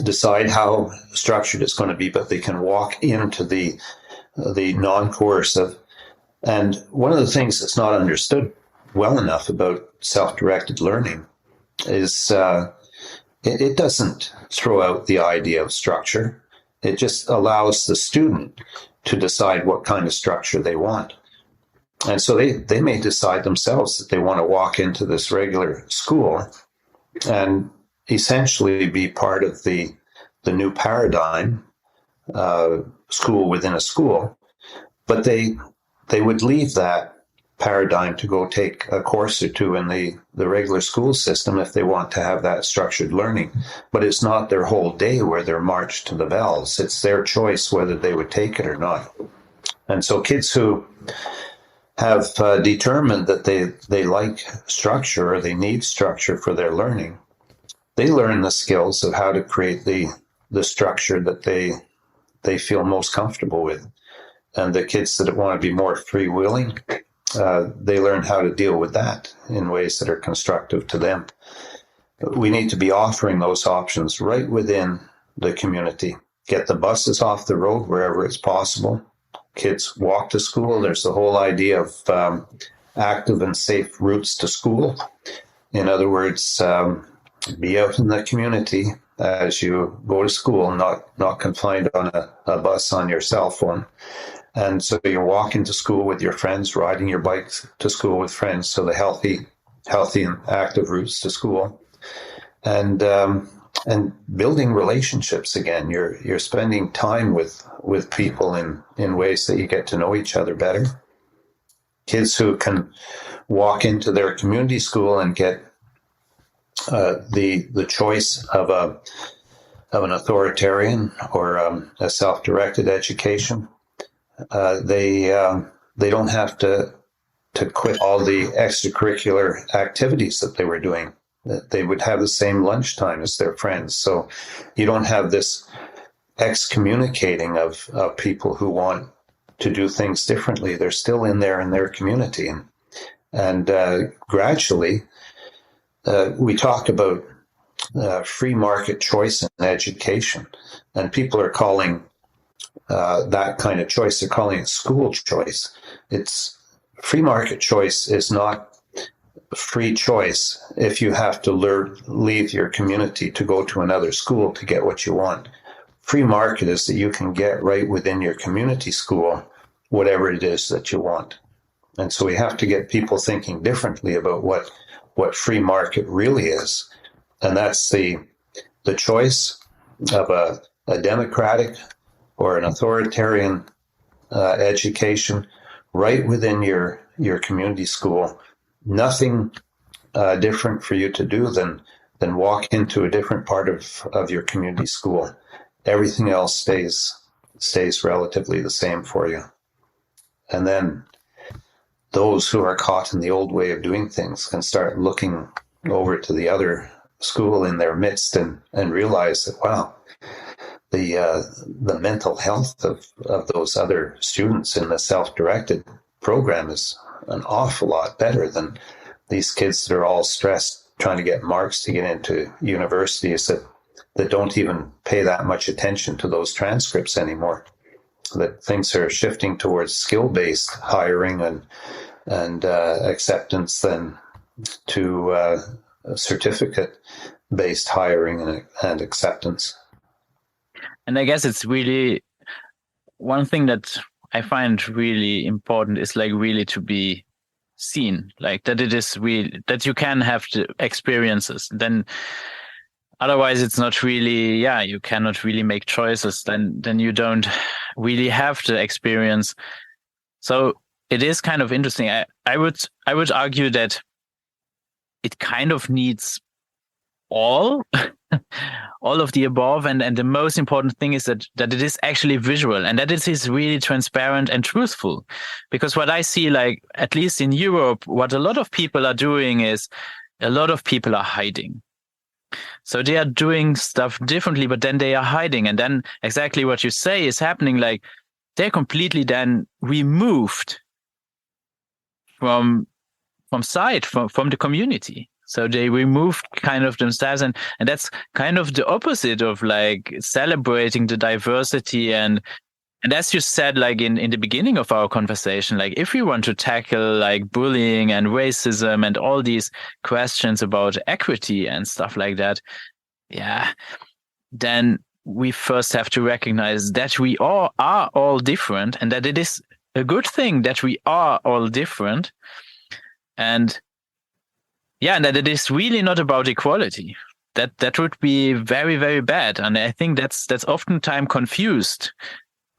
decide how structured it's going to be, but they can walk into the non-coercive. And one of the things that's not understood well enough about self-directed learning is it doesn't throw out the idea of structure. It just allows the student to decide what kind of structure they want. And so they may decide themselves that they want to walk into this regular school and essentially be part of the new paradigm, school within a school, but they would leave that paradigm to go take a course or two in the regular school system if they want to have that structured learning. But it's not their whole day where they're marched to the bells. It's their choice whether they would take it or not. And so kids who have determined that they like structure, or they need structure for their learning, they learn the skills of how to create the structure that they feel most comfortable with. And the kids that want to be more freewheeling, they learn how to deal with that in ways that are constructive to them. We need to be offering those options right within the community. Get the buses off the road wherever it's possible. Kids walk to school. There's the whole idea of active and safe routes to school. In other words, be out in the community as you go to school, not confined on a bus on your cell phone. And so you're walking to school with your friends, riding your bikes to school with friends. So the healthy and active routes to school, and building relationships again. You're spending time with people in ways that you get to know each other better. Kids who can walk into their community school and get the choice of an authoritarian or a self-directed education. They don't have to quit all the extracurricular activities that they were doing. They would have the same lunchtime as their friends. So you don't have this excommunicating of people who want to do things differently. They're still in their community. And gradually, we talk about free market choice in education, and people are calling that kind of choice, they're calling it school choice. It's free market choice is not free choice if you have to leave your community to go to another school to get what you want. Free market is that you can get right within your community school whatever it is that you want. And so we have to get people thinking differently about what free market really is. And that's the choice of a democratic or an authoritarian education right within your community school nothing different for you to do than walk into a different part of your community school. Everything else stays relatively the same for you. And then those who are caught in the old way of doing things can start looking over to the other school in their midst and realize that, wow, the mental health of those other students in the self-directed program is an awful lot better than these kids that are all stressed trying to get marks to get into universities that don't even pay that much attention to those transcripts anymore. That things are shifting towards skill-based hiring and acceptance than to certificate-based hiring and acceptance. And I guess it's really one thing that I find really important is like really to be seen, like that it is really that you can have the experiences. Then otherwise it's not really, you cannot really make choices. Then you don't really have the experience. So it is kind of interesting. I would argue that it kind of needs all of the above, and the most important thing is that it is actually visual and that it is really transparent and truthful. Because what I see, like at least in Europe, what a lot of people are doing is a lot of people are hiding. So they are doing stuff differently, but then they are hiding, and then exactly what you say is happening. Like they're completely then removed from the community. So they removed kind of themselves, and that's kind of the opposite of like celebrating the diversity. And as you said, like in the beginning of our conversation, like if we want to tackle like bullying and racism and all these questions about equity and stuff like that, then we first have to recognize that we all are all different, and that it is a good thing that we are all different. And and that it is really not about equality. That would be very, very bad. And I think that's oftentimes confused.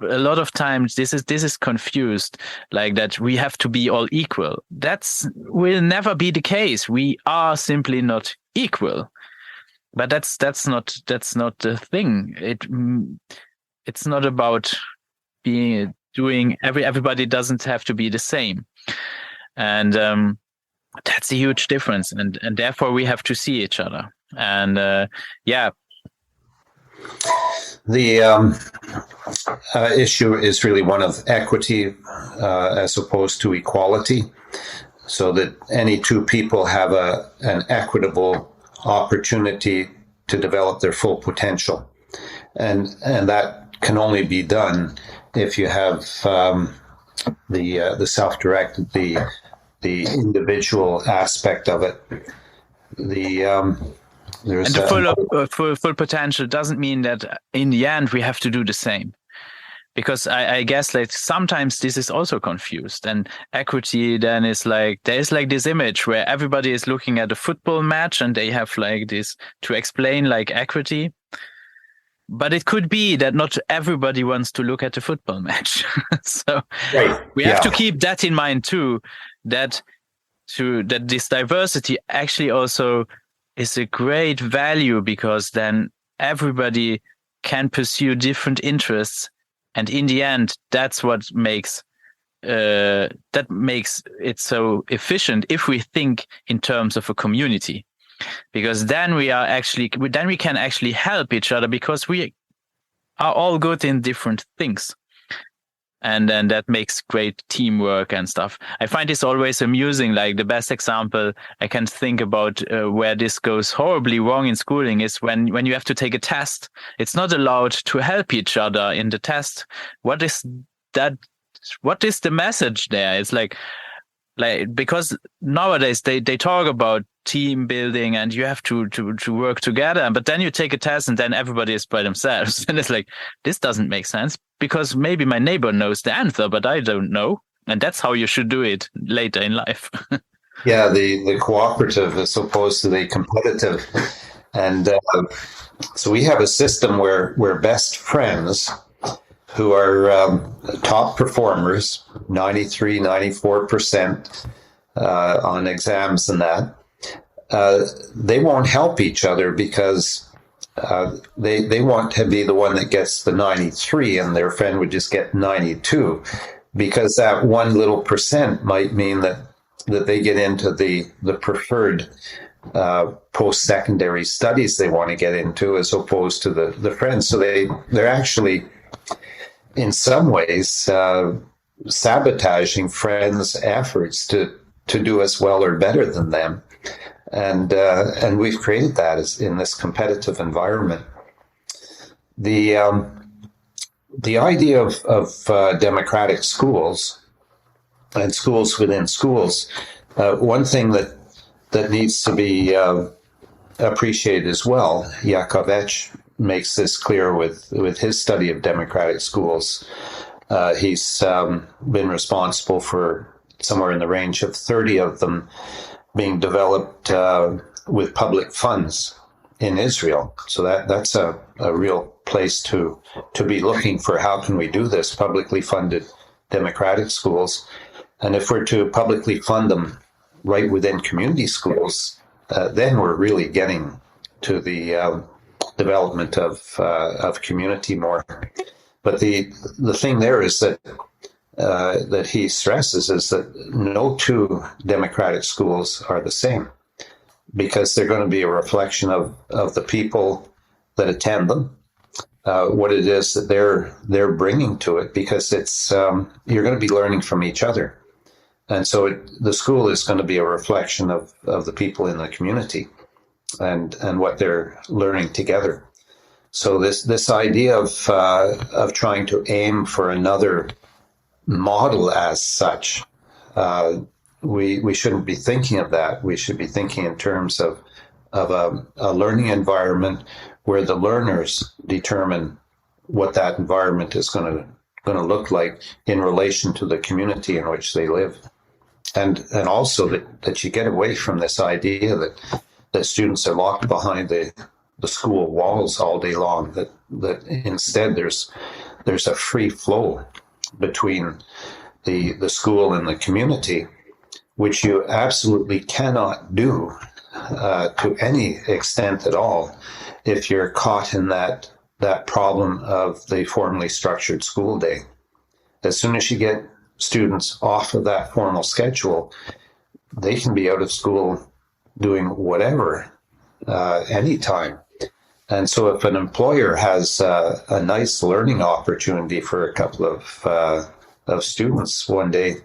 A lot of times this is confused, like that we have to be all equal. That's will never be the case. We are simply not equal. But that's not the thing. It's not about doing everybody doesn't have to be the same. And that's a huge difference, and therefore we have to see each other. And the issue is really one of equity as opposed to equality, so that any two people have an equitable opportunity to develop their full potential, and that can only be done if you have the self-directed, the individual aspect of it. There's full potential doesn't mean that in the end we have to do the same, because I guess like sometimes this is also confused. And equity then is like there's like this image where everybody is looking at a football match and they have like this to explain like equity. But it could be that not everybody wants to look at the football match. So we have to keep that in mind too, that this diversity actually also is a great value, because then everybody can pursue different interests. And in the end, that's what makes it so efficient if we think in terms of a community. Because then we can actually help each other, because we are all good in different things. And then that makes great teamwork and stuff. I find this always amusing. Like the best example I can think about where this goes horribly wrong in schooling is when you have to take a test. It's not allowed to help each other in the test. What is that? What is the message there? It's like because nowadays they talk about team building and you have to work together, but then you take a test and then everybody is by themselves. And it's like, this doesn't make sense, because maybe my neighbor knows the answer, but I don't know. And that's how you should do it later in life. Yeah, the cooperative as opposed to the competitive. And so we have a system where best friends who are top performers, 93, 94%, on exams and that, they won't help each other because they want to be the one that gets the 93 and their friend would just get 92, because that one little percent might mean that they get into the preferred post-secondary studies they want to get into, as opposed to the friends. So they're actually, in some ways, sabotaging friends' efforts to do as well or better than them. And we've created that in this competitive environment. The idea of democratic schools and schools within schools, one thing that needs to be appreciated as well, Yakovech makes this clear with his study of democratic schools. He's been responsible for somewhere in the range of 30 of them being developed with public funds in Israel. So that's a real place to be looking for, how can we do this, publicly funded democratic schools. And if we're to publicly fund them right within community schools, then we're really getting to the development of community more. But the thing there is that he stresses is that no two democratic schools are the same, because they're going to be a reflection of the people that attend them, what it is that they're bringing to it, because it's you're going to be learning from each other. And so the school is going to be a reflection of the people in the community and what they're learning together. So this idea of trying to aim for another model as such, we shouldn't be thinking of that. We should be thinking in terms of a learning environment where the learners determine what that environment is going to look like in relation to the community in which they live. And also that you get away from this idea that students are locked behind the school walls all day long, that instead there's a free flow between the school and the community, which you absolutely cannot do to any extent at all if you're caught in that problem of the formally structured school day. As soon as you get students off of that formal schedule, they can be out of school doing whatever anytime. And so if an employer has a nice learning opportunity for a couple of students one day,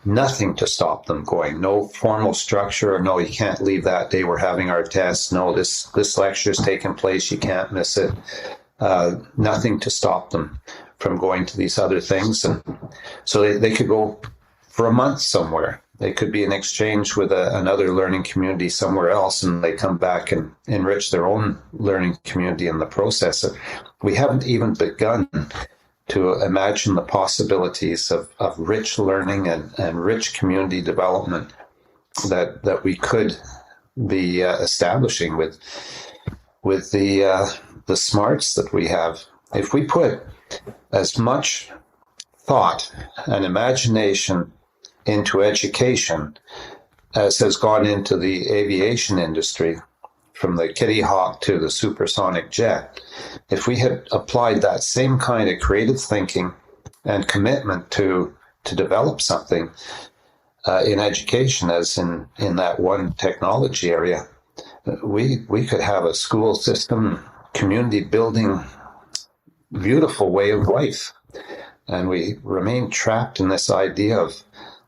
nothing to stop them going. No formal structure, or no, you can't leave that day, we're having our tests. No, this lecture's taking place, you can't miss it. Nothing to stop them from going to these other things. And so they could go for a month somewhere. They could be in exchange with another learning community somewhere else, and they come back and enrich their own learning community in the process. We haven't even begun to imagine the possibilities of rich learning and rich community development that we could be establishing with the smarts that we have. If we put as much thought and imagination into education as has gone into the aviation industry, from the Kitty Hawk to the supersonic jet, if we had applied that same kind of creative thinking and commitment to develop something in education as in that one technology area, we could have a school system, community building, beautiful way of life. And we remain trapped in this idea of,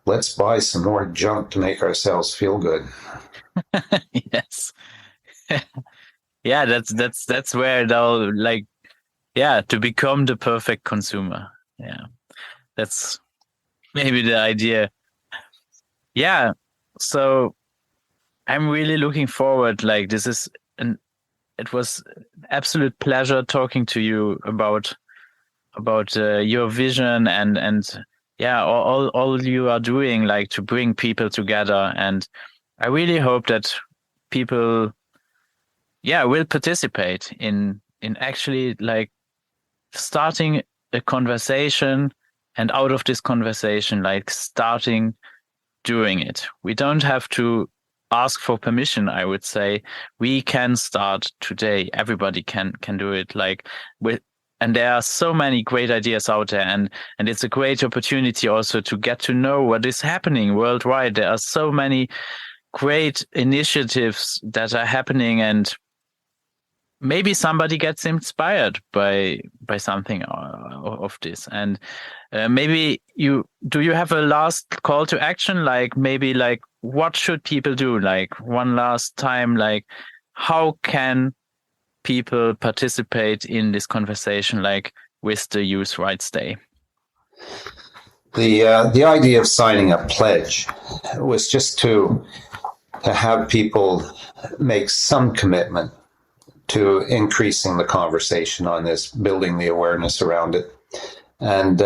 let's buy some more junk to make ourselves feel good. Yes. Yeah, that's where they'll to become the perfect consumer. Yeah. That's maybe the idea. Yeah. So I'm really looking forward. It was absolute pleasure talking to you about your vision and all you are doing, to bring people together. And I really hope that people will participate in actually starting a conversation, and out of this conversation starting doing it. We don't have to ask for permission, I would say. We can start today. Everybody can do it. And there are so many great ideas out there, and it's a great opportunity also to get to know what is happening worldwide. There are so many great initiatives that are happening, and maybe somebody gets inspired by something of this. And maybe you have a last call to action, maybe what should people do, one last time, how can people participate in this conversation, with the Youth Rights Day? The idea of signing a pledge was just to have people make some commitment to increasing the conversation on this, building the awareness around it. And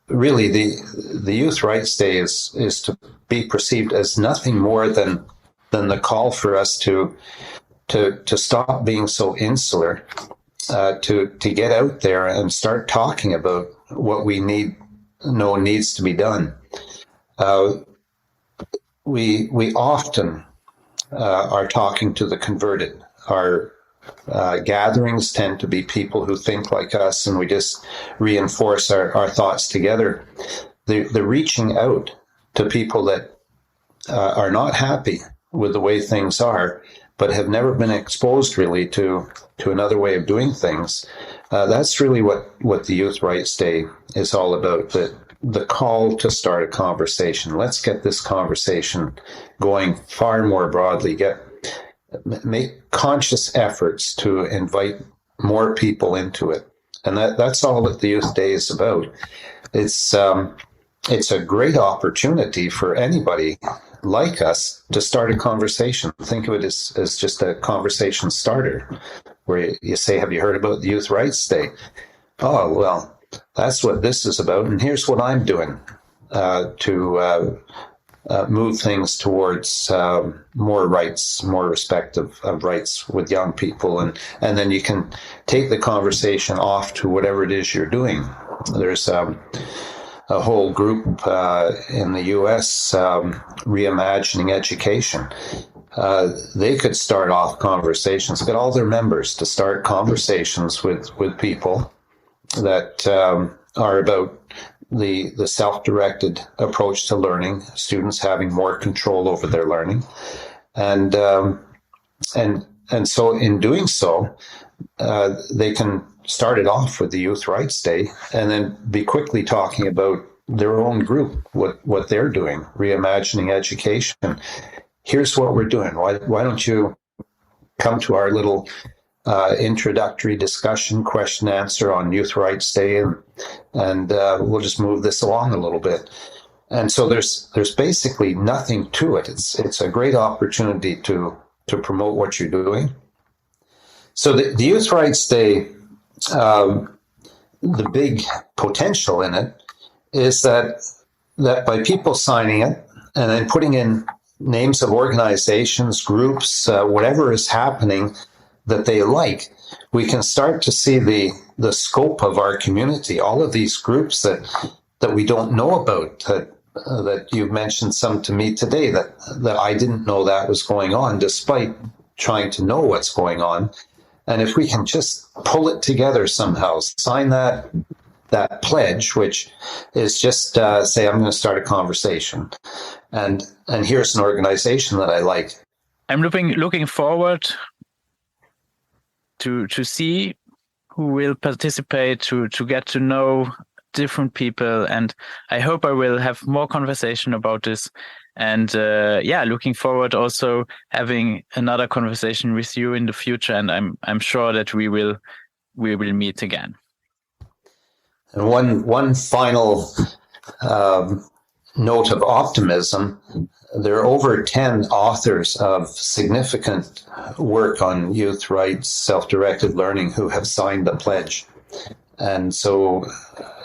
really, the Youth Rights Day is to be perceived as nothing more than the call for us to stop being so insular, to get out there and start talking about what we know needs to be done. We often are talking to the converted. Our gatherings tend to be people who think like us, and we just reinforce our thoughts together. The reaching out to people that are not happy with the way things are, but have never been exposed really to another way of doing things. That's really what the Youth Rights Day is all about, the call to start a conversation. Let's get this conversation going far more broadly, make conscious efforts to invite more people into it. And that's all that the Youth Day is about. It's a great opportunity for anybody like us to start a conversation. Think of it as just a conversation starter, where you say, have you heard about the Youth Rights Day? Oh, well, that's what this is about, and here's what I'm doing to move things towards more rights, more respect of rights with young people. And then you can take the conversation off to whatever it is you're doing. There's a whole group in the U.S. Reimagining Education. They could start off conversations, get all their members to start conversations with people that are about the self-directed approach to learning, students having more control over their learning. And so in doing so, they can start it off with the Youth Rights Day and then be quickly talking about their own group, what they're doing, reimagining education. Here's what we're doing. Why don't you come to our little introductory discussion, question answer on Youth Rights Day, and we'll just move this along a little bit. And so there's basically nothing to it. It's a great opportunity to promote what you're doing. So the Youth Rights Day, the big potential in it is that by people signing it and then putting in names of organizations, groups, whatever is happening that they like, we can start to see the scope of our community. All of these groups that we don't know about, that you've mentioned some to me today, that I didn't know that was going on, despite trying to know what's going on. And if we can just pull it together somehow, sign that pledge, which is just say, I'm going to start a conversation, and here's an organization that I like. I'm looking forward to see who will participate, to get to know different people, and I hope I will have more conversation about this. And looking forward also having another conversation with you in the future, and I'm sure that we will meet again. And one final note of optimism: there are over 10 authors of significant work on youth rights, self-directed learning, who have signed the pledge, and so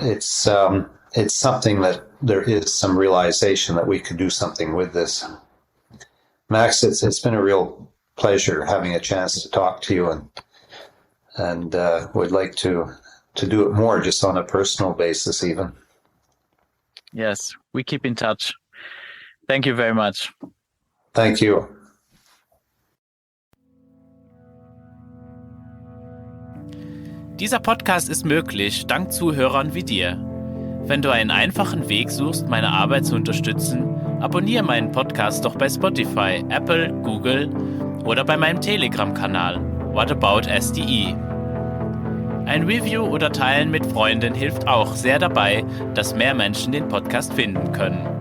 it's something that there is some realization that we could do something with this. Max, it's been a real pleasure having a chance to talk to you, and would like to do it more, just on a personal basis even. Yes, we keep in touch. Thank you very much. Thank you. Dieser Podcast ist möglich dank Zuhörern wie dir. Wenn du einen einfachen Weg suchst, meine Arbeit zu unterstützen, abonniere meinen Podcast doch bei Spotify, Apple, Google oder bei meinem Telegram-Kanal What About SDE. Ein Review oder Teilen mit Freunden hilft auch sehr dabei, dass mehr Menschen den Podcast finden können.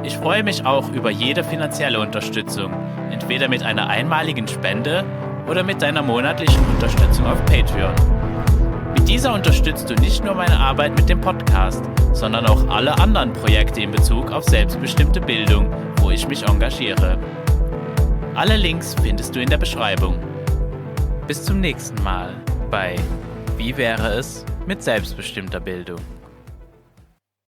Ich freue mich auch über jede finanzielle Unterstützung, entweder mit einer einmaligen Spende oder mit deiner monatlichen Unterstützung auf Patreon. Mit dieser unterstützt du nicht nur meine Arbeit mit dem Podcast, sondern auch alle anderen Projekte in Bezug auf selbstbestimmte Bildung, wo ich mich engagiere. Alle Links findest du in der Beschreibung. Bis zum nächsten Mal bei Wie wäre es mit selbstbestimmter Bildung?